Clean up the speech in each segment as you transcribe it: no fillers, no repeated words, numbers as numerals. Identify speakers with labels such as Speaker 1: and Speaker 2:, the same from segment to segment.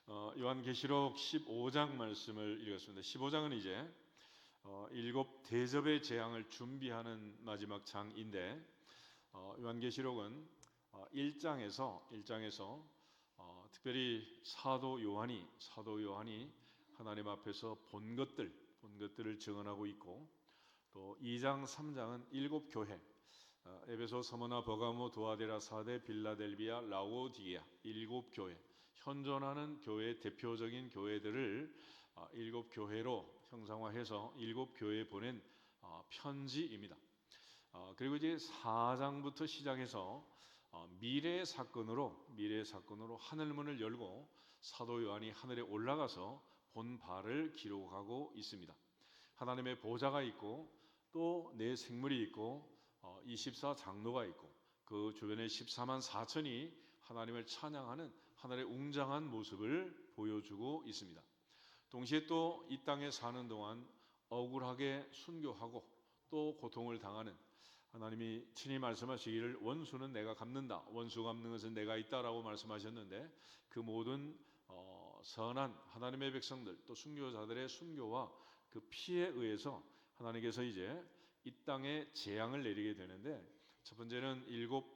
Speaker 1: 요한계시록 15장 말씀을 읽었습니다. 15장은 이제 일곱 대접의 재앙을 준비하는 마지막 장인데, 요한계시록은 1장에서 특별히 사도 요한이 하나님 앞에서 본 것들을 증언하고 있고, 또 2장 3장은 일곱 교회, 에베소, 서머나, 버가모, 두아데라, 사데, 빌라델비아, 라오디게아 일곱 교회, 현존하는 교회의 대표적인 교회들을 일곱 교회로 형상화해서 일곱 교회에 보낸 편지입니다. 그리고 이제 4장부터 시작해서 미래의 사건으로 하늘문을 열고 사도 요한이 하늘에 올라가서 본 바를 기록하고 있습니다. 하나님의 보좌가 있고 또 내 생물이 있고 24장로가 있고 그 주변에 14만 4천이 하나님을 찬양하는 하늘의 웅장한 모습을 보여주고 있습니다. 동시에 또 이 땅에 사는 동안 억울하게 순교하고 또 고통을 당하는, 하나님이 친히 말씀하시기를 원수는 내가 갚는다, 원수 갚는 것은 내가 있다라고 말씀하셨는데, 그 모든 선한 하나님의 백성들 또 순교자들의 순교와 그 피에 의해서 하나님께서 이제 이 땅에 재앙을 내리게 되는데, 첫 번째는 일곱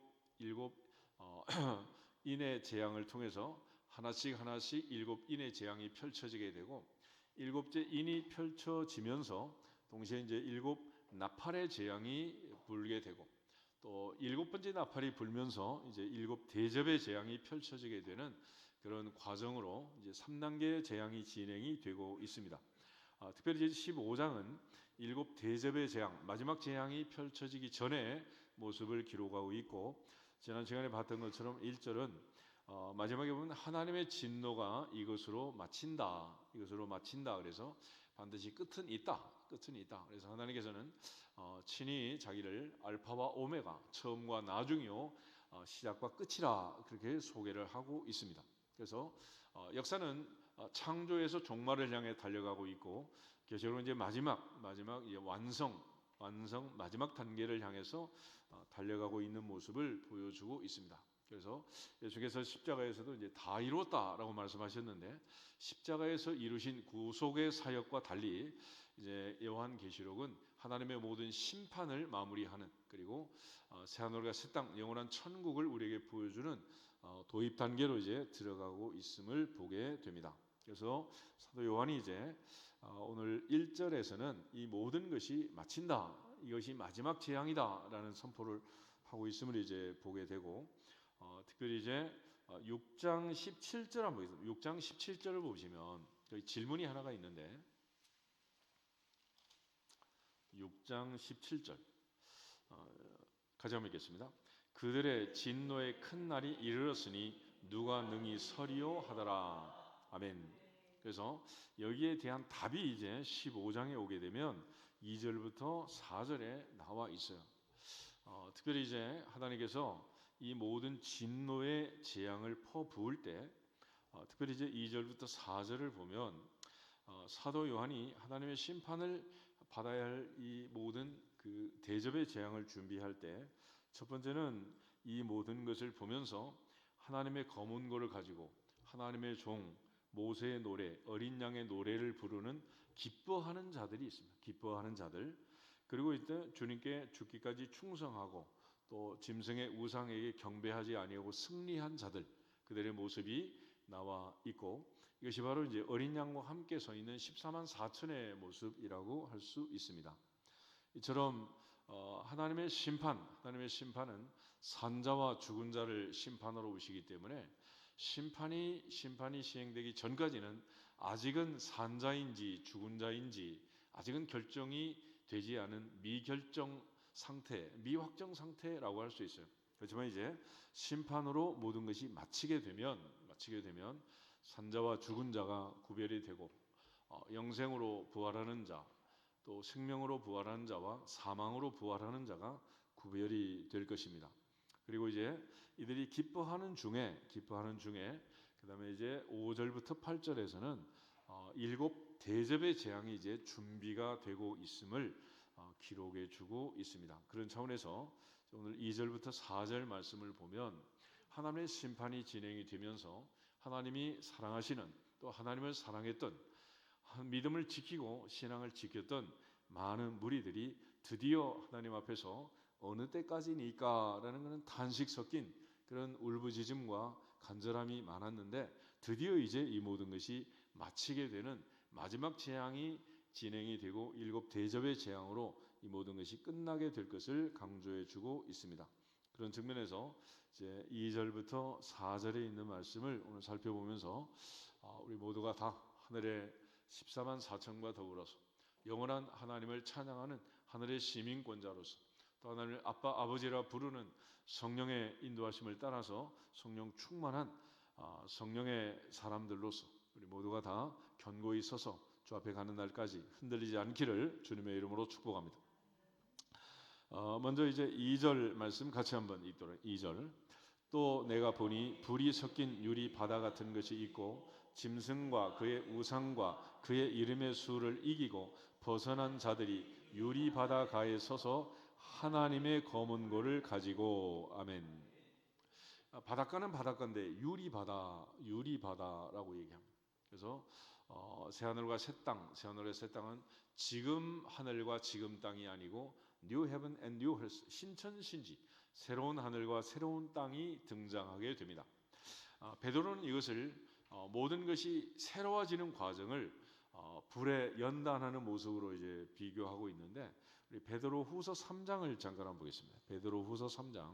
Speaker 1: 인의 재앙을 통해서 하나씩 일곱 인의 재앙이 펼쳐지게 되고, 일곱째 인이 펼쳐지면서 동시에 이제 일곱 나팔의 재앙이 불게 되고, 또 일곱 번째 나팔이 불면서 이제 일곱 대접의 재앙이 펼쳐지게 되는 그런 과정으로 이제 3단계의 재앙이 진행이 되고 있습니다. 특별히 이제 15장은 일곱 대접의 재앙, 마지막 재앙이 펼쳐지기 전에 모습을 기록하고 있고, 지난 시간에 봤던 것처럼 1절은 마지막에 보면 하나님의 진노가 이것으로 마친다. 그래서 반드시 끝은 있다. 그래서 하나님께서는 친히 자기를 알파와 오메가, 처음과 나중이요 시작과 끝이라 그렇게 소개를 하고 있습니다. 그래서 역사는 창조에서 종말을 향해 달려가고 있고, 계시록은 이제 마지막 이제 완성 마지막 단계를 향해서 달려가고 있는 모습을 보여주고 있습니다. 그래서 예수께서 십자가에서도 이제 다 이루었다라고 말씀하셨는데, 십자가에서 이루신 구속의 사역과 달리 이제 요한계시록은 하나님의 모든 심판을 마무리하는, 그리고 새하늘과 새 땅, 영원한 천국을 우리에게 보여주는 도입 단계로 이제 들어가고 있음을 보게 됩니다. 그래서 사도 요한이 이제 오늘 1절에서는 이 모든 것이 마친다, 이것이 마지막 재앙이다라는 선포를 하고 있음을 이제 보게 되고, 특별히 이제 6장 17절 한번 보겠습니다. 6장 17절을 보시면 여기 질문이 하나가 있는데, 6장 17절 같이 한번 읽겠습니다. 그들의 진노의 큰 날이 이르렀으니 누가 능히 서리요 하더라. 아멘. 그래서 여기에 대한 답이 이제 15장에 오게 되면 2절부터 4절에 나와 있어요. 특별히 이제 하나님께서 이 모든 진노의 재앙을 퍼부을 때, 특별히 이제 2절부터 4절을 보면 사도 요한이 하나님의 심판을 받아야 할 이 모든 그 대접의 재앙을 준비할 때, 첫 번째는 이 모든 것을 보면서 하나님의 검은고를 가지고 하나님의 종 모세의 노래, 어린 양의 노래를 부르는 기뻐하는 자들이 있습니다. 기뻐하는 자들. 그리고 이때 주님께 죽기까지 충성하고 또 짐승의 우상에게 경배하지 아니하고 승리한 자들, 그들의 모습이 나와 있고, 이것이 바로 이제 어린 양과 함께 서 있는 14만 4천의 모습이라고 할 수 있습니다. 이처럼 하나님의 심판은 산자와 죽은 자를 심판하러 오시기 때문에 심판이 시행되기 전까지는 아직은 산자인지 죽은 자인지 아직은 결정이 되지 않은 미확정 상태라고 할 수 있어요. 그렇지만 이제 심판으로 모든 것이 마치게 되면 산자와 죽은 자가 구별이 되고, 영생으로 부활하는 자, 또 생명으로 부활하는 자와 사망으로 부활하는 자가 구별이 될 것입니다. 그리고 이제 이들이 기뻐하는 중에 그다음에 이제 5절부터 8절에서는 일곱 대접의 재앙이 이제 준비가 되고 있음을 기록해 주고 있습니다. 그런 차원에서 오늘 2절부터 4절 말씀을 보면 하나님의 심판이 진행이 되면서 하나님이 사랑하시는, 또 하나님을 사랑했던, 믿음을 지키고 신앙을 지켰던 많은 무리들이 드디어 하나님 앞에서 어느 때까지니까라는 것은 탄식 섞인 그런 울부짖음과 간절함이 많았는데, 드디어 이제 이 모든 것이 마치게 되는 마지막 재앙이 진행이 되고 일곱 대접의 재앙으로 이 모든 것이 끝나게 될 것을 강조해 주고 있습니다. 그런 측면에서 이제 2절부터 4절에 있는 말씀을 오늘 살펴보면서 우리 모두가 다 하늘의 14만 4천과 더불어서 영원한 하나님을 찬양하는 하늘의 시민권자로서, 또 하나님을 아빠 아버지라 부르는 성령의 인도하심을 따라서 성령 충만한 성령의 사람들로서 우리 모두가 다 견고히 서서 주 앞에 가는 날까지 흔들리지 않기를 주님의 이름으로 축복합니다. 먼저 이제 2절 말씀 같이 한번 읽도록. 2절. 또 내가 보니 불이 섞인 유리 바다 같은 것이 있고 짐승과 그의 우상과 그의 이름의 수를 이기고 벗어난 자들이 유리 바다 가에 서서 하나님의 검은 고를 가지고. 아멘. 바닷가는 바닷가인데 유리 바다라고 얘기합니다. 그래서 새하늘과 새 땅, 새하늘과 새 땅은 지금 하늘과 지금 땅이 아니고 New Heaven and New Earth, 신천신지, 새로운 하늘과 새로운 땅이 등장하게 됩니다. 베드로는 이것을 모든 것이 새로워지는 과정을 불에 연단하는 모습으로 이제 비교하고 있는데, 우리 베드로후서 3장을 잠깐 한번 보겠습니다. 베드로후서 3장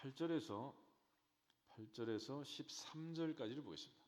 Speaker 1: 8절에서 13절까지를 보겠습니다.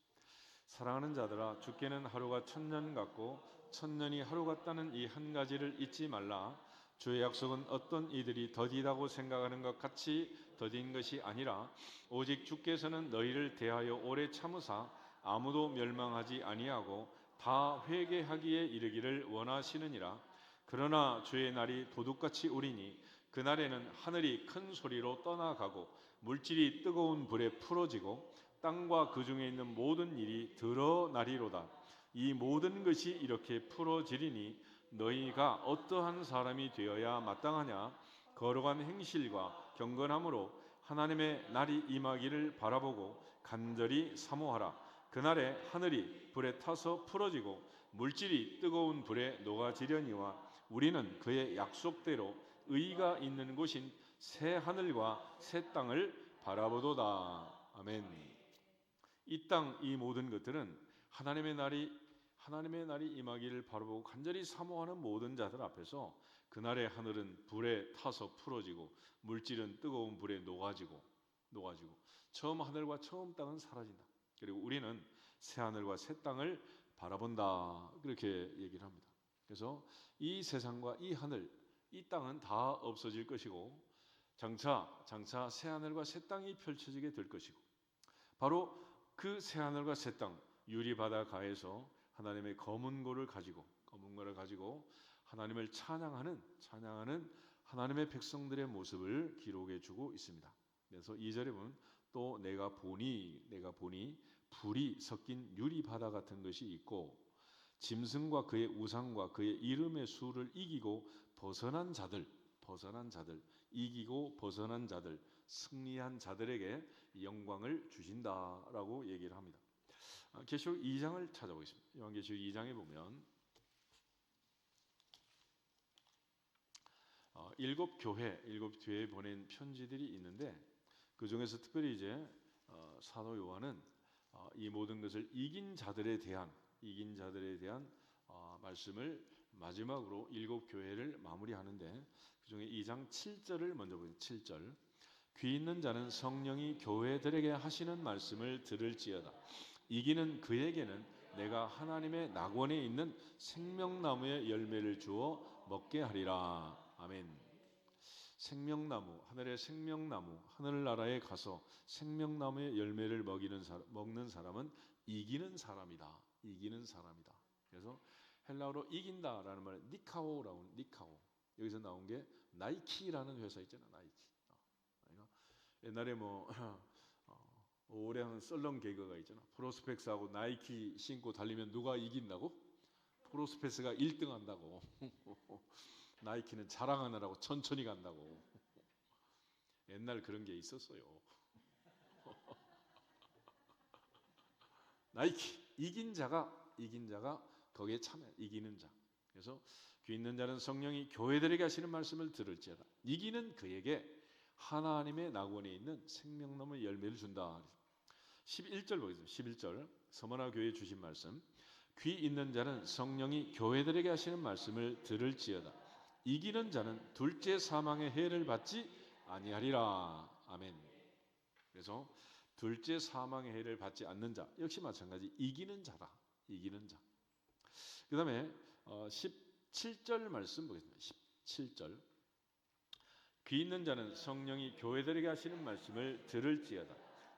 Speaker 1: 사랑하는 자들아, 주께는 하루가 천년 같고 천년이 하루 같다는 이 한 가지를 잊지 말라. 주의 약속은 어떤 이들이 더디다고 생각하는 것 같이 더딘 것이 아니라 오직 주께서는 너희를 대하여 오래 참으사 아무도 멸망하지 아니하고 다 회개하기에 이르기를 원하시느니라. 그러나 주의 날이 도둑같이 오리니 그날에는 하늘이 큰 소리로 떠나가고 물질이 뜨거운 불에 풀어지고 땅과 그 중에 있는 모든 일이 드러나리로다. 이 모든 것이 이렇게 풀어지리니 너희가 어떠한 사람이 되어야 마땅하냐? 거룩한 행실과 경건함으로 하나님의 날이 임하기를 바라보고 간절히 사모하라. 그날에 하늘이 불에 타서 풀어지고 물질이 뜨거운 불에 녹아지려니와 우리는 그의 약속대로 의가 있는 곳인 새 하늘과 새 땅을 바라보도다. 아멘. 이 땅, 이 모든 것들은 하나님의 날이 임하기를 바라보고 간절히 사모하는 모든 자들 앞에서 그날의 하늘은 불에 타서 풀어지고 물질은 뜨거운 불에 녹아지고 처음 하늘과 처음 땅은 사라진다. 그리고 우리는 새 하늘과 새 땅을 바라본다. 그렇게 얘기를 합니다. 그래서 이 세상과 이 하늘, 이 땅은 다 없어질 것이고 장차 새 하늘과 새 땅이 펼쳐지게 될 것이고, 바로 그 새 하늘과 새 땅, 유리 바다 가에서 하나님의 검은 고를 가지고 하나님을 찬양하는 하나님의 백성들의 모습을 기록해 주고 있습니다. 그래서 2절에 보면 또 내가 보니 불이 섞인 유리 바다 같은 것이 있고 짐승과 그의 우상과 그의 이름의 수를 이기고 벗어난 자들, 이기고 벗어난 자들, 승리한 자들에게 영광을 주신다라고 얘기를 합니다. 계시록 2장을 찾아보겠습니다. 요한계시록 2장에 보면 일곱 교회에 보낸 편지들이 있는데, 그 중에서 특별히 이제 사도 요한은 이 모든 것을 이긴 자들에 대한 말씀을 마지막으로 일곱 교회를 마무리하는데, 그 중에 2장 7절을 먼저 보세요. 7절. 귀 있는 자는 성령이 교회들에게 하시는 말씀을 들을지어다. 이기는 그에게는 내가 하나님의 낙원에 있는 생명나무의 열매를 주어 먹게 하리라. 아멘. 생명나무, 하늘의 생명나무, 하늘나라에 가서 생명나무의 열매를 먹는 사람은 이기는 사람이다. 그래서 헬라어로 이긴다라는 말은 니카오라고, 여기서 나온 게 나이키라는 회사 있잖아. 나이키. 옛날에 오래 하는 썰렁 개그가 있잖아. 프로스펙스하고 나이키 신고 달리면 누가 이긴다고? 프로스페스가 1등 한다고. 나이키는 자랑하느라고 천천히 간다고. 옛날 그런 게 있었어요. 나이키 이긴 자가 거기에 참여, 이기는 자. 그래서 귀 있는 자는 성령이 교회들에게 하시는 말씀을 들을지어다. 이기는 그에게 하나님의 낙원에 있는 생명 넘는 열매를 준다. 11절 보겠습니다. 11절 서머나 교회에 주신 말씀. 귀 있는 자는 성령이 교회들에게 하시는 말씀을 들을지어다. 이기는 자는 둘째 사망의 해를 받지 아니하리라. 아멘. 그래서 둘째 사망의 해를 받지 않는 자 역시 마찬가지 이기는 자다. 이기는 자. 그 다음에 17절 말씀 보겠습니다. 17절 귀 있는 자는 성령이 교회들에게 하시는 말씀을 들을지어다.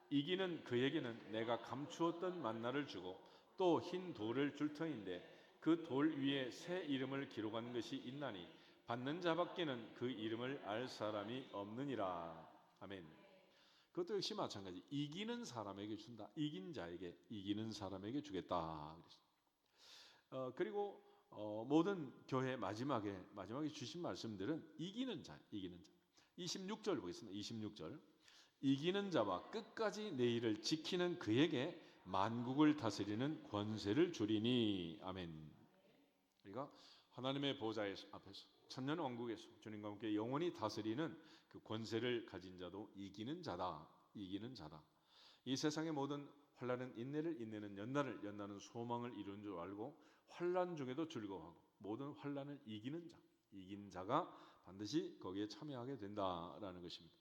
Speaker 1: 이기는 그에게는 내가 감추었던 만나를 주고 또 흰 돌을 줄 터인데 그 돌 위에 새 이름을 기록한 것이 있나니 받는 자밖에는 그 이름을 알 사람이 없느니라. 아멘. 그것도 역시 마찬가지. 이기는 사람에게 준다. 이긴 자에게, 이기는 사람에게 주겠다. 그리고 모든 교회 마지막에 주신 말씀들은 이기는 자. 26절 보겠습니다. 26절 이기는 자와 끝까지 내 일을 지키는 그에게 만국을 다스리는 권세를 주리니. 아멘. 우리가 하나님의 보좌 앞에서 천년 왕국에서 주님과 함께 영원히 다스리는 그 권세를 가진 자도 이기는 자다. 이기는 자다. 이 세상의 모든 환난은 인내를, 인내는 연단을, 연단은 소망을 이루는 줄 알고 환난 중에도 즐거워하고 모든 환난을 이기는 자, 이긴 자가 반드시 거기에 참여하게 된다라는 것입니다.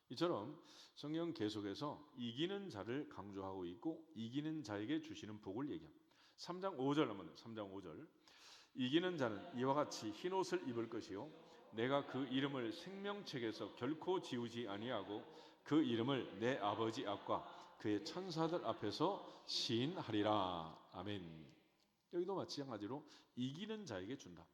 Speaker 1: 이처럼 성경 계속해서 이기는 자를 강조하고 있고 이기는 자에게 주시는 복을 얘기합니다. 3장 5절 한번 3장 5절 이기는 자는 이와 같이 흰옷을 입을 것이요 내가 그 이름을 생명책에서 결코 지우지 아니하고 그 이름을 내 아버지 앞과 그의 천사들 앞에서 시인하리라. 아멘. 여기도 마찬가지로 이기는 자에게 준다.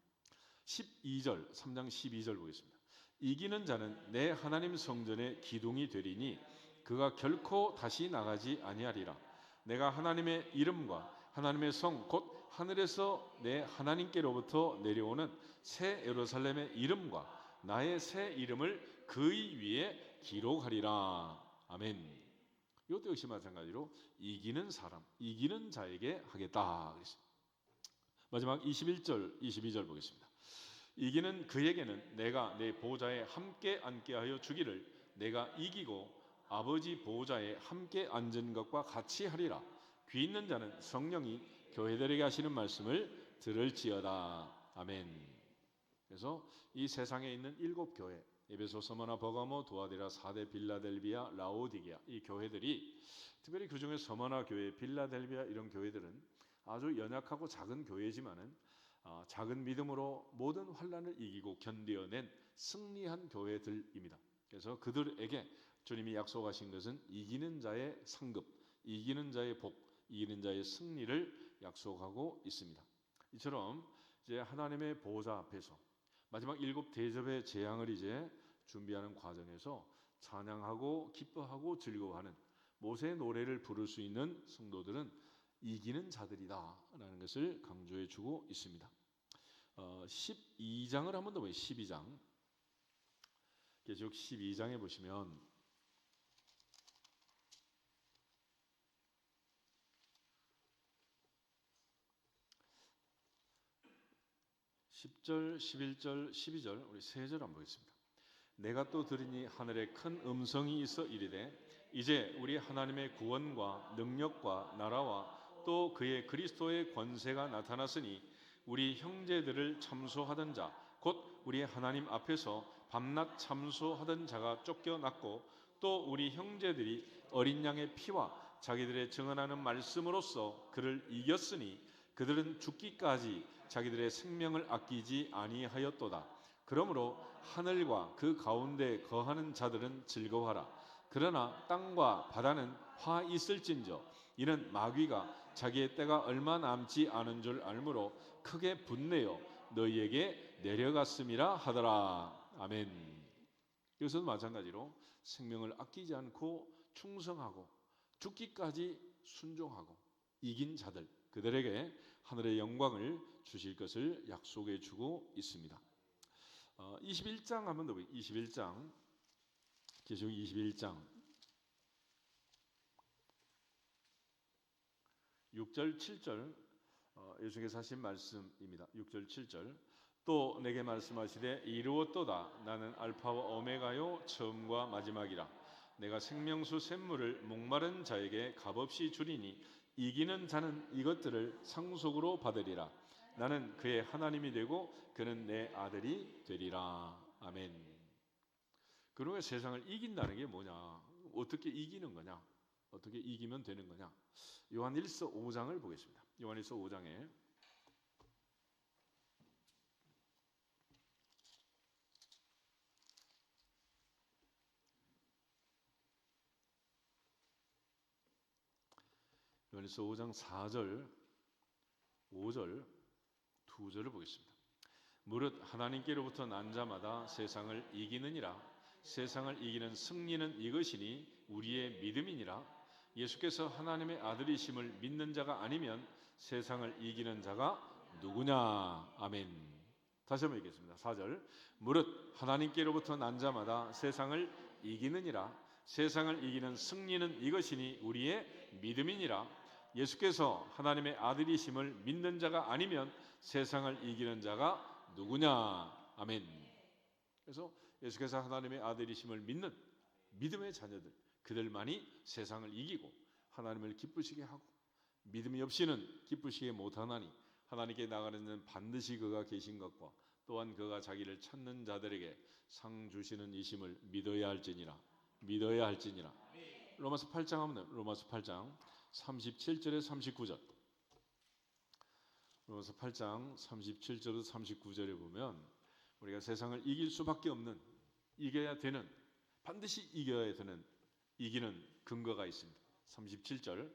Speaker 1: 12절 3장 12절 보겠습니다. 이기는 자는 내 하나님 성전의 기둥이 되리니 그가 결코 다시 나가지 아니하리라. 내가 하나님의 이름과 하나님의 성 곧 하늘에서 내 하나님께로부터 내려오는 새 예루살렘의 이름과 나의 새 이름을 그의 위에 기록하리라. 아멘. 이것도 역시 마찬가지로 이기는 사람, 이기는 자에게 하겠다. 마지막 21절, 22절 보겠습니다. 이기는 그에게는 내가 내 보좌에 함께 앉게 하여 주기를 내가 이기고 아버지 보좌에 함께 앉은 것과 같이 하리라. 귀 있는 자는 성령이 교회들에게 하시는 말씀을 들을지어다. 아멘. 그래서 이 세상에 있는 7교회 에베소, 서머나, 버가모, 두아디라, 사데, 빌라델비아, 라오디게아 이 교회들이 특별히 그중에 서머나 교회, 빌라델비아 이런 교회들은 아주 연약하고 작은 교회지만은 작은 믿음으로 모든 환난을 이기고 견뎌낸 승리한 교회들입니다. 그래서 그들에게 주님이 약속하신 것은 이기는 자의 상급, 이기는 자의 복, 이기는 자의 승리를 약속하고 있습니다. 이처럼 이제 하나님의 보좌 앞에서 마지막 7 대접의 재앙을 이제 준비하는 과정에서 찬양하고 기뻐하고 즐거워하는 모세의 노래를 부를 수 있는 성도들은 이기는 자들이다라는 것을 강조해 주고 있습니다. 12장을 한번 더 보세요. 12장. 계시록 12장에 보시면 10절, 11절, 12절 우리 세 절 한번 보겠습니다. 내가 또 들으니 하늘에 큰 음성이 있어 이르되 이제 우리 하나님의 구원과 능력과 나라와 또 그의 그리스도의 권세가 나타났으니 우리 형제들을 참소하던 자 곧 우리 하나님 앞에서 밤낮 참소하던 자가 쫓겨났고 또 우리 형제들이 어린 양의 피와 자기들의 증언하는 말씀으로써 그를 이겼으니 그들은 죽기까지 자기들의 생명을 아끼지 아니하였도다. 그러므로 하늘과 그 가운데 거하는 자들은 즐거워하라. 그러나 땅과 바다는 화 있을진저 이는 마귀가 자기의 때가 얼마 남지 않은 줄 알므로 크게 분내어 너희에게 내려갔음이라 하더라. 아멘. 여기서도 마찬가지로 생명을 아끼지 않고 충성하고 죽기까지 순종하고 이긴 자들 그들에게 하늘의 영광을 주실 것을 약속해 주고 있습니다. 21장 한번 더 보겠습니다. 21장 계시록 21장 6절 7절 예수께서 하신 말씀입니다. 6절 7절 또 내게 말씀하시되 이루었도다. 나는 알파와 오메가요 처음과 마지막이라. 내가 생명수 샘물을 목마른 자에게 값없이 주리니 이기는 자는 이것들을 상속으로 받으리라. 나는 그의 하나님이 되고 그는 내 아들이 되리라. 아멘. 그러면 세상을 이긴다는 게 뭐냐? 어떻게 이기는 거냐? 어떻게 이기면 되는 거냐? 요한일서 5장을 보겠습니다. 요한일서 5장에 요한일서 5장 4절, 5절, 2절을 보겠습니다. 무릇 하나님께로부터 난 자마다 세상을 이기느니라. 세상을 이기는 승리는 이것이니 우리의 믿음이니라. 예수께서 하나님의 아들이심을 믿는 자가 아니면 세상을 이기는 자가 누구냐? 아멘. 다시 한번 읽겠습니다. 4절 무릇 하나님께로부터 난 자마다 세상을 이기느니라. 세상을 이기는 승리는 이것이니 우리의 믿음이니라. 예수께서 하나님의 아들이심을 믿는 자가 아니면 세상을 이기는 자가 누구냐? 아멘. 그래서 예수께서 하나님의 아들이심을 믿는 믿음의 자녀들, 그들만이 세상을 이기고 하나님을 기쁘시게 하고, 믿음이 없이는 기쁘시게 못하나니 하나님께 나가는 반드시 그가 계신 것과 또한 그가 자기를 찾는 자들에게 상 주시는 이심을 믿어야 할지니라. 믿어야 할지니라. 로마서 8장 하면 로마서 8장 37절에 39절. 로마서 8장 37절에서 39절에 보면 우리가 세상을 이길 수밖에 없는, 이겨야 되는, 반드시 이겨야 되는, 이기는 근거가 있습니다. 37절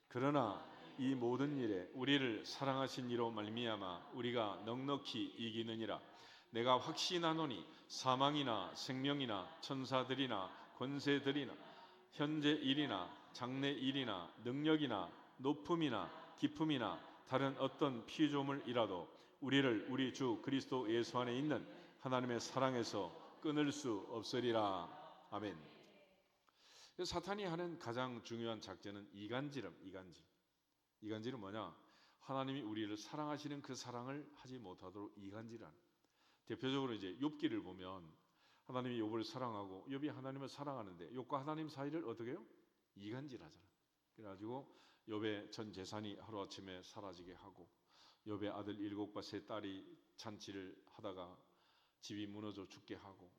Speaker 1: 그러나 이 모든 일에 우리를 사랑하신 이로 말미암아 우리가 넉넉히 이기느니라. 내가 확신하노니 사망이나 생명이나 천사들이나 권세들이나 현재 일이나 장래 일이나 능력이나 높음이나 깊음이나 다른 어떤 피조물이라도 우리를 우리 주 그리스도 예수 안에 있는 하나님의 사랑에서 끊을 수 없으리라. 아멘. 사탄이 하는 가장 중요한 작전은 이간질은 이간질은 뭐냐? 하나님이 우리를 사랑하시는 그 사랑을 하지 못하도록 이간질하는. 대표적으로 이제 욥기를 보면 하나님이 욥을 사랑하고 욥이 하나님을 사랑하는데 욥과 하나님 사이를 어떻게 해요? 이간질하잖아. 그래가지고 욥의 전 재산이 하루아침에 사라지게 하고, 욥의 아들 7과 3딸이 잔치를 하다가 집이 무너져 죽게 하고,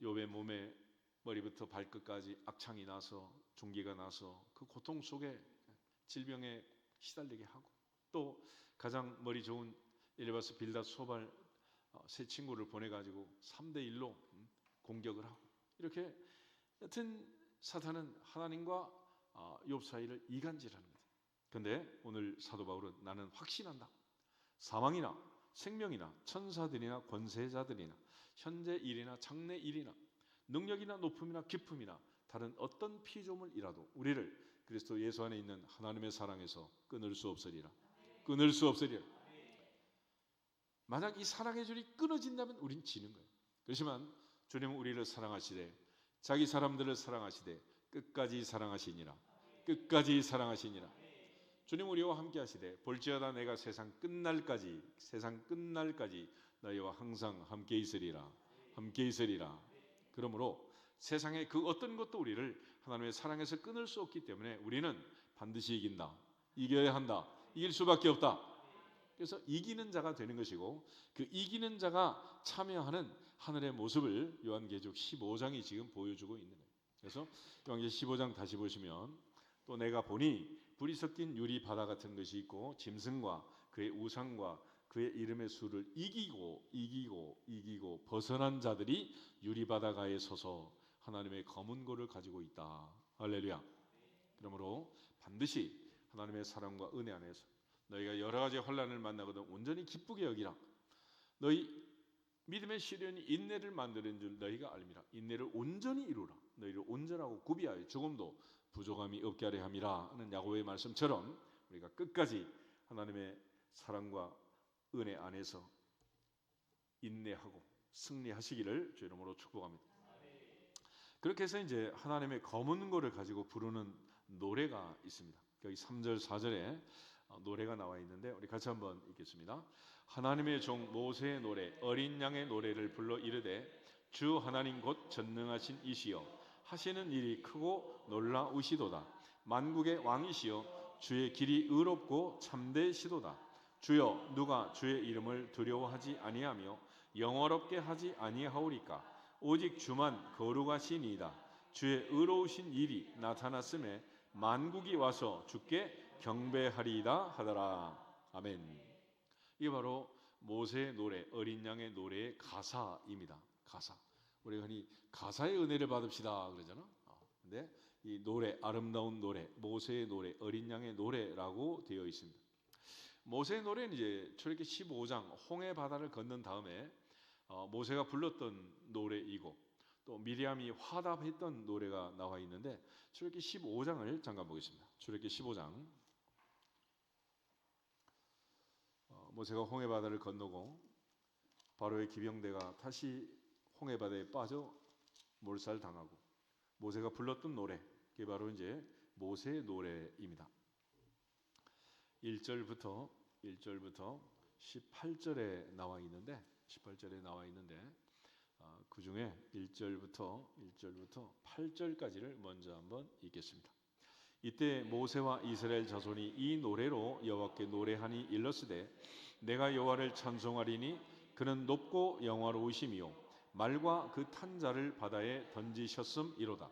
Speaker 1: 욥의 몸에 머리부터 발끝까지 악창이 나서 중기가 나서 그 고통 속에 질병에 시달리게 하고, 또 가장 머리 좋은 엘리바스 빌닷 소발 세 친구를 보내가지고 3대1로 공격을 하고, 이렇게 여튼 사탄은 하나님과 욥 사이를 이간질하는 거죠. 그런데 오늘 사도 바울은 나는 확신한다. 사망이나 생명이나 천사들이나 권세자들이나 현재 일이나 장래 일이나 능력이나 높음이나 깊음이나 다른 어떤 피조물이라도 우리를 그리스도 예수 안에 있는 하나님의 사랑에서 끊을 수 없으리라. 끊을 수 없으리라. 만약 이 사랑의 줄이 끊어진다면 우린 지는 거예요. 그렇지만 주님은 우리를 사랑하시되 자기 사람들을 사랑하시되 끝까지 사랑하시니라. 끝까지 사랑하시니라. 주님 우리와 함께 하시되 볼지어다 내가 세상 끝날까지 너희와 항상 함께 있으리라. 함께 있으리라. 그러므로 세상의 그 어떤 것도 우리를 하나님의 사랑에서 끊을 수 없기 때문에 우리는 반드시 이긴다. 이겨야 한다. 이길 수밖에 없다. 그래서 이기는 자가 되는 것이고, 그 이기는 자가 참여하는 하늘의 모습을 요한계시록 15장이 지금 보여주고 있는 거예요. 그래서 요한계시록 15장 다시 보시면 또 내가 보니 불이 섞인 유리 바다 같은 것이 있고 짐승과 그의 우상과 그의 이름의 수를 이기고 벗어난 자들이 유리 바다가에 서서 하나님의 검은 고를 가지고 있다. 할렐루야. 그러므로 반드시 하나님의 사랑과 은혜 안에서 너희가 여러 가지 환난을 만나거든 온전히 기쁘게 여기라. 너희 믿음의 시련이 인내를 만드는 줄 너희가 알미라. 인내를 온전히 이루라. 너희를 온전하고 구비하여 조금도 부족함이 없게 하려 함이라 하는 야고보의 말씀처럼 우리가 끝까지 하나님의 사랑과 은혜 안에서 인내하고 승리하시기를 주 이름으로 축복합니다. 그렇게 해서 이제 하나님의 검은 고를 가지고 부르는 노래가 있습니다. 여기 3절 4절에 노래가 나와 있는데 우리 같이 한번 읽겠습니다. 하나님의 종 모세의 노래 어린 양의 노래를 불러 이르되 주 하나님 곧 전능하신 이시여 하시는 일이 크고 놀라우시도다. 만국의 왕이시여 주의 길이 의롭고 참되시도다. 주여 누가 주의 이름을 두려워하지 아니하며 영화롭게 하지 아니하오리까. 오직 주만 거룩하시니이다. 주의 의로우신 일이 나타났음에 만국이 와서 주께 경배하리이다 하더라. 아멘. 이게 바로 모세의 노래, 어린 양의 노래의 가사입니다. 가사. 우리가 흔히 가사의 은혜를 받읍시다 그러잖아. 근데 이 노래, 아름다운 노래, 모세의 노래, 어린 양의 노래라고 되어 있습니다. 모세의 노래는 이제 출애굽기 15장 홍해 바다를 건넌 다음에 모세가 불렀던 노래이고 또 미리암이 화답했던 노래가 나와 있는데 출애굽기 15장을 잠깐 보겠습니다. 출애굽기 15장 모세가 홍해 바다를 건너고 바로의 기병대가 다시 홍해 바다에 빠져 몰살당하고 모세가 불렀던 노래, 그게 바로 이제 모세의 노래입니다. 1절부터 18절에 나와 있는데 그 중에 1절부터 8절까지를 먼저 한번 읽겠습니다. 이때 모세와 이스라엘 자손이 이 노래로 여호와께 노래하니 일렀으되 내가 여호와를 찬송하리니 그는 높고 영화로우시며 말과 그 탄 자를 바다에 던지셨음이로다.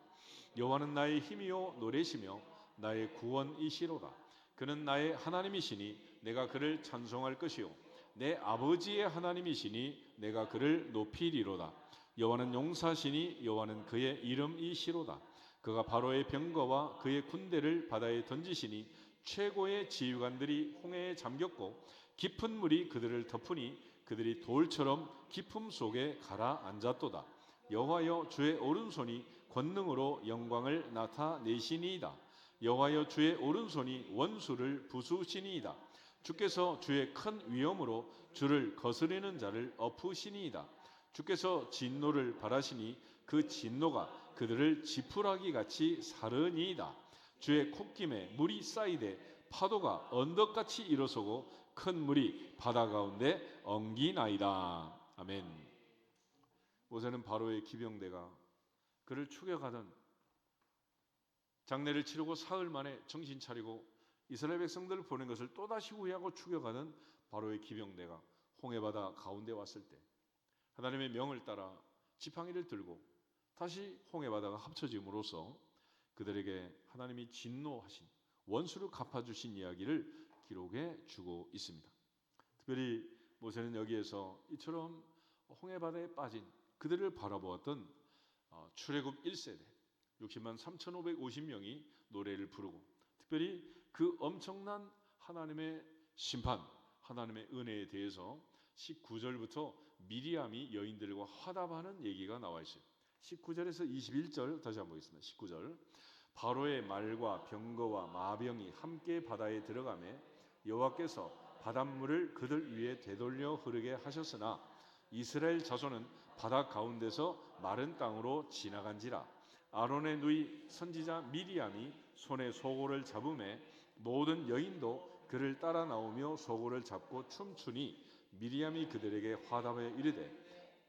Speaker 1: 여호와는 나의 힘이요 노래시며 나의 구원이시로다. 그는 나의 하나님이시니 내가 그를 찬송할 것이요 내 아버지의 하나님이시니 내가 그를 높이리로다. 여호와는 용사시니 여호와는 그의 이름이시로다. 그가 바로의 병거와 그의 군대를 바다에 던지시니 최고의 지휘관들이 홍해에 잠겼고 깊은 물이 그들을 덮으니 그들이 돌처럼 깊음 속에 가라앉았도다. 여호와여 주의 오른손이 권능으로 영광을 나타내시니이다. 여호와여 주의 오른손이 원수를 부수시니이다. 주께서 주의 큰 위엄으로 주를 거스르는 자를 엎으시니이다. 주께서 진노를 바라시니 그 진노가 그들을 지푸라기 같이 사르니이다. 주의 콧김에 물이 쌓이되 파도가 언덕같이 일어서고 큰 물이 바다 가운데 엉기나이다. 아멘. 모세는 바로의 기병대가 그를 추격하던 장례를 치르고 사흘 만에 정신 차리고 이스라엘 백성들을 보낸 것을 또다시 후회하고 추격하는 바로의 기병대가 홍해바다 가운데 왔을 때 하나님의 명을 따라 지팡이를 들고 다시 홍해바다가 합쳐짐으로써 그들에게 하나님이 진노하신 원수를 갚아주신 이야기를 기록해 주고 있습니다. 특별히 모세는 여기에서 이처럼 홍해바다에 빠진 그들을 바라보았던 출애굽 1세대 60만 3,550명이 노래를 부르고 특별히 그 엄청난 하나님의 심판, 하나님의 은혜에 대해서 19절부터 미리암이 여인들과 화답하는 얘기가 나와 있어요. 19절에서 21절 다시 한번 보겠습니다. 19절 바로의 말과 병거와 마병이 함께 바다에 들어가매 여호와께서 바닷물을 그들 위에 되돌려 흐르게 하셨으나 이스라엘 자손은 바다 가운데서 마른 땅으로 지나간지라. 아론의 누이 선지자 미리암이 손에 소고를 잡음에 모든 여인도 그를 따라 나오며 소고를 잡고 춤추니 미리암이 그들에게 화답하여 이르되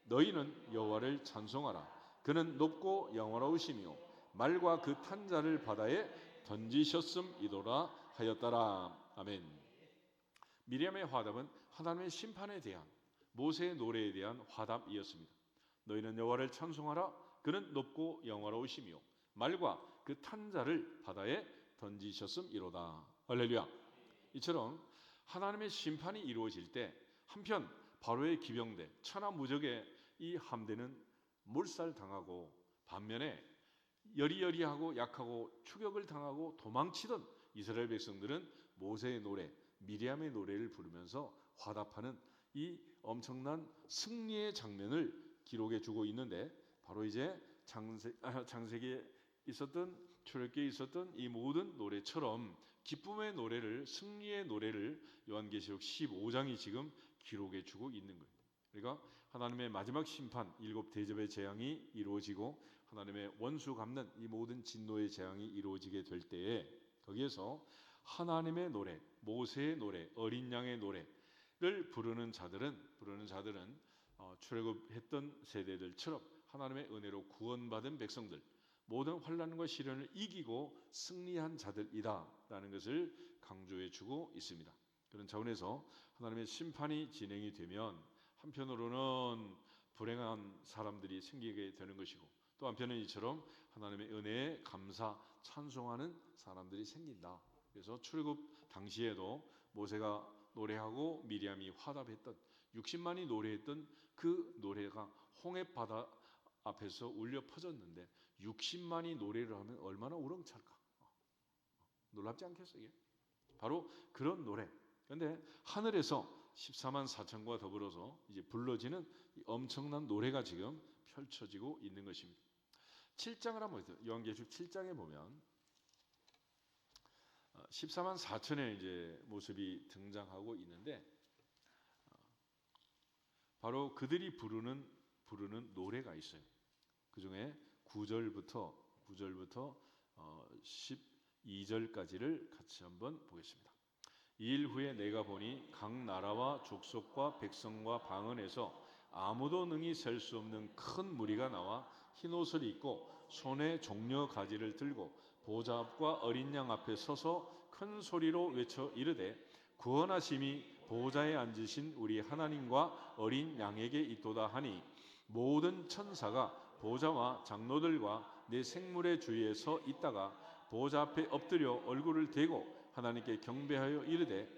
Speaker 1: 너희는 여호와를 찬송하라. 그는 높고 영화로우시며 말과 그 탄 자를 바다에 던지셨음이도라 하였더라. 아멘. 미리암의 화답은 하나님의 심판에 대한 모세의 노래에 대한 화답이었습니다. 너희는 여호와를 찬송하라. 그는 높고 영화로우시며 말과 그 탄 자를 바다에 던지셨음이로다. 할렐루야. 이처럼 하나님의 심판이 이루어질 때 한편 바로의 기병대 천하무적의 이 함대는 몰살당하고 반면에 여리여리하고 약하고 추격을 당하고 도망치던 이스라엘 백성들은 모세의 노래, 미리암의 노래를 부르면서 화답하는 이 엄청난 승리의 장면을 기록해 주고 있는데 바로 이제 창세기에 있었던 출애굽기에 있었던 이 모든 노래처럼 기쁨의 노래를, 승리의 노래를 요한계시록 15장이 지금 기록해 주고 있는 거예요. 그러니까 하나님의 마지막 심판, 7 대접의 재앙이 이루어지고 하나님의 원수 갚는 이 모든 진노의 재앙이 이루어지게 될 때에 거기에서 하나님의 노래, 모세의 노래, 어린 양의 노래를 부르는 자들은 출애굽했던 세대들처럼 하나님의 은혜로 구원받은 백성들, 모든 환난과 시련을 이기고 승리한 자들이다라는 것을 강조해 주고 있습니다. 그런 차원에서 하나님의 심판이 진행이 되면 한편으로는 불행한 사람들이 생기게 되는 것이고, 또 한편은 이처럼 하나님의 은혜에 감사 찬송하는 사람들이 생긴다. 그래서 출애굽 당시에도 모세가 노래하고 미리암이 화답했던 60만이 노래했던 그 노래가 홍해 바다 앞에서 울려 퍼졌는데 60만이 노래를 하면 얼마나 우렁찰까? 놀랍지 않겠어요? 이게? 바로 그런 노래. 그런데 하늘에서 14만 4천과 더불어서 이제 불러지는 엄청난 노래가 지금 펼쳐지고 있는 것입니다. 7장을 한번 보세요. 요한계시록 7장에 보면 14만 4천의 이제 모습이 등장하고 있는데 바로 그들이 부르는 노래가 있어요. 그 중에 9절부터 12절까지를 같이 한번 보겠습니다. 2일 후에 내가 보니 각 나라와 족속과 백성과 방언에서 아무도 능히 셀 수 없는 큰 무리가 나와 흰 옷을 입고 손에 종려 가지를 들고 보좌 앞과 어린 양 앞에 서서 큰 소리로 외쳐 이르되 구원하심이 보좌에 앉으신 우리 하나님과 어린 양에게 있도다 하니 모든 천사가 보좌와 장로들과 내 생물의 주위에 서 있다가 보좌 앞에 엎드려 얼굴을 대고 하나님께 경배하여 이르되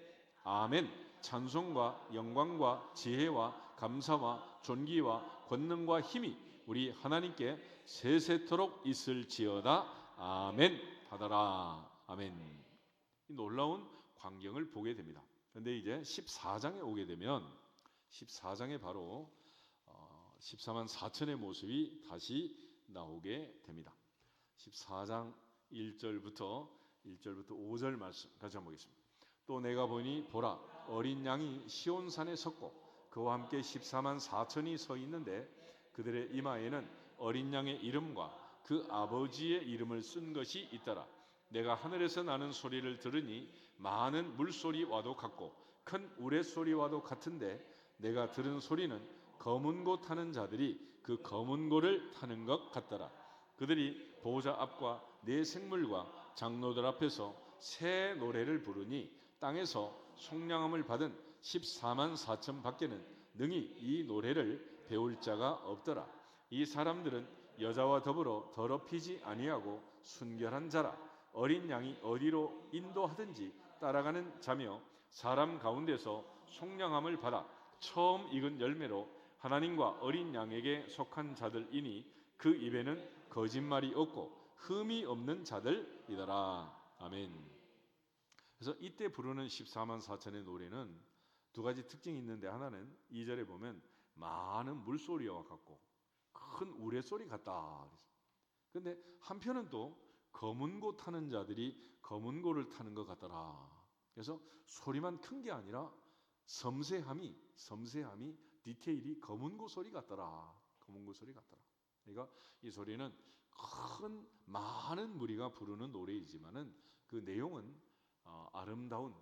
Speaker 1: 아멘. 찬송과 영광과 지혜와 감사와 존귀와 권능과 힘이 우리 하나님께 세세토록 있을지어다. 아멘 하더라. 아멘. 이 놀라운 광경을 보게 됩니다. 그런데 이제 14장에 오게 되면 14장에 바로 14만 4천의 모습이 다시 나오게 됩니다. 14장 1절부터 5절 말씀 같이 한번 보겠습니다. 또 내가 보니 보라 어린 양이 시온산에 섰고 그와 함께 14만 4천이 서 있는데 그들의 이마에는 어린 양의 이름과 그 아버지의 이름을 쓴 것이 있더라. 내가 하늘에서 나는 소리를 들으니 많은 물소리와도 같고 큰 우레소리와도 같은데 내가 들은 소리는 검은 고 타는 자들이 그 검은 고를 타는 것 같더라. 그들이 보좌 앞과 네 생물과 장로들 앞에서 새 노래를 부르니 땅에서 속량함을 받은 14만 4천 밖에는 능히 이 노래를 배울 자가 없더라. 이 사람들은 여자와 더불어 더럽히지 아니하고 순결한 자라. 어린 양이 어디로 인도하든지 따라가는 자며 사람 가운데서 속량함을 받아 처음 익은 열매로 하나님과 어린 양에게 속한 자들이니 그 입에는 거짓말이 없고 흠이 없는 자들이더라. 아멘. 그래서 이때 부르는 14만 4천의 노래는 두 가지 특징이 있는데 하나는 2절에 보면 많은 물소리와 같고 큰 우레소리 같다. 그런데 한편은 또 검은 고 타는 자들이 검은 고를 타는 것 같더라. 그래서 소리만 큰 게 아니라 섬세함이 디테일이 검은 고 소리 같더라. 검은 고 소리 같더라. 그러니까 이 소리는 많은 무리가 부르는 노래이지만은 그 내용은 아름다운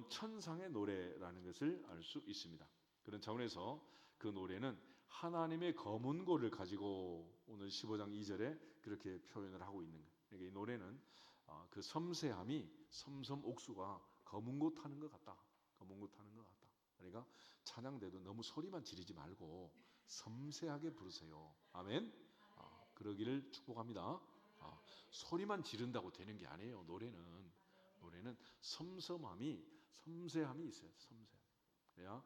Speaker 1: 천상의 노래라는 것을 알 수 있습니다. 그런 차원에서 그 노래는 하나님의 검은 고를 가지고 오늘 15장 2절에 그렇게 표현을 하고 있는 거예요. 그러니까 이 노래는 그 섬세함이 섬섬옥수가 검은 고 타는 것 같다. 검은 고 타는 것 같다. 그러니까 찬양대도 너무 소리만 지르지 말고 섬세하게 부르세요. 아멘. 그러기를 축복합니다. 소리만 지른다고 되는 게 아니에요. 노래는 섬세함이 있어요. 섬세함. 그래야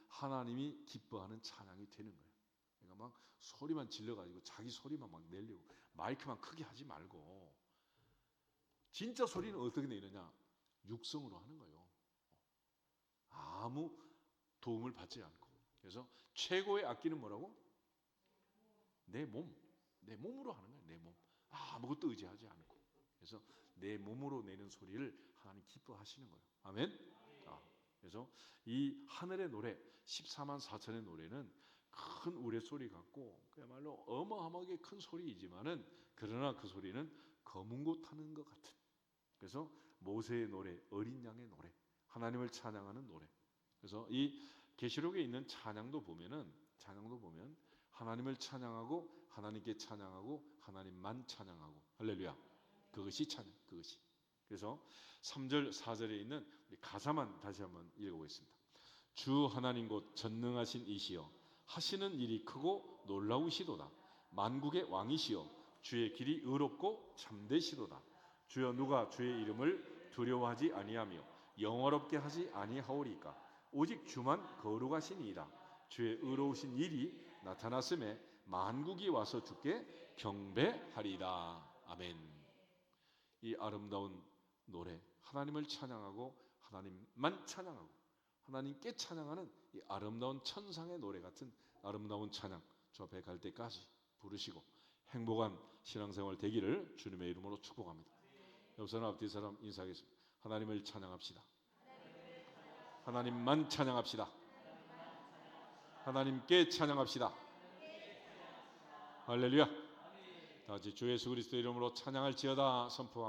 Speaker 1: 하나님이 기뻐하는 찬양이 되는 거예요. 그러니까 막 소리만 질러가지고 자기 소리만 막 내려고 마이크만 크게 하지 말고 진짜 소리는 어떻게 내느냐? 육성으로 하는 거예요. 아무 도움을 받지 않고. 그래서 최고의 악기는 뭐라고? 내 몸으로 하는 거예요. 내 몸. 아무것도 의지하지 않고. 그래서 내 몸으로 내는 소리를 하나님 기뻐하시는 거예요. 아멘. 그래서 이 하늘의 노래 14만 4천의 노래는 큰 우레소리 같고 그야말로 어마어마하게 큰 소리이지만은 그러나 그 소리는 검은 고 타는 것 같은, 그래서 모세의 노래, 어린 양의 노래, 하나님을 찬양하는 노래. 그래서 이 계시록에 있는 찬양도 보면 하나님을 찬양하고 하나님께 찬양하고 하나님만 찬양하고, 할렐루야. 그것이 찬양, 그것이. 그래서 3절 4절에 있는 가사만 다시 한번 읽어보겠습니다. 주 하나님 곧 전능하신 이시여 하시는 일이 크고 놀라우시도다. 만국의 왕이시여 주의 길이 의롭고 참되시도다. 주여 누가 주의 이름을 두려워하지 아니하며 영화롭게 하지 아니하오리까. 오직 주만 거룩하시니이다. 주의 의로우신 일이 나타났음에 만국이 와서 주께 경배하리이다. 아멘. 이 아름다운 노래, 하나님을 찬양하고 하나님만 찬양하고 하나님께 찬양하는 이 아름다운 천상의 노래 같은 아름다운 찬양, 저 앞에 갈 때까지 부르시고 행복한 신앙생활 되기를 주님의 이름으로 축복합니다. 옆사람 앞뒤 사람 인사하겠습니다. 하나님을 찬양합시다. 하나님만 찬양합시다. 하나님께 찬양합시다. 할렐루야. 다 같이 주 예수 그리스도 이름으로 찬양할지어다 선포하고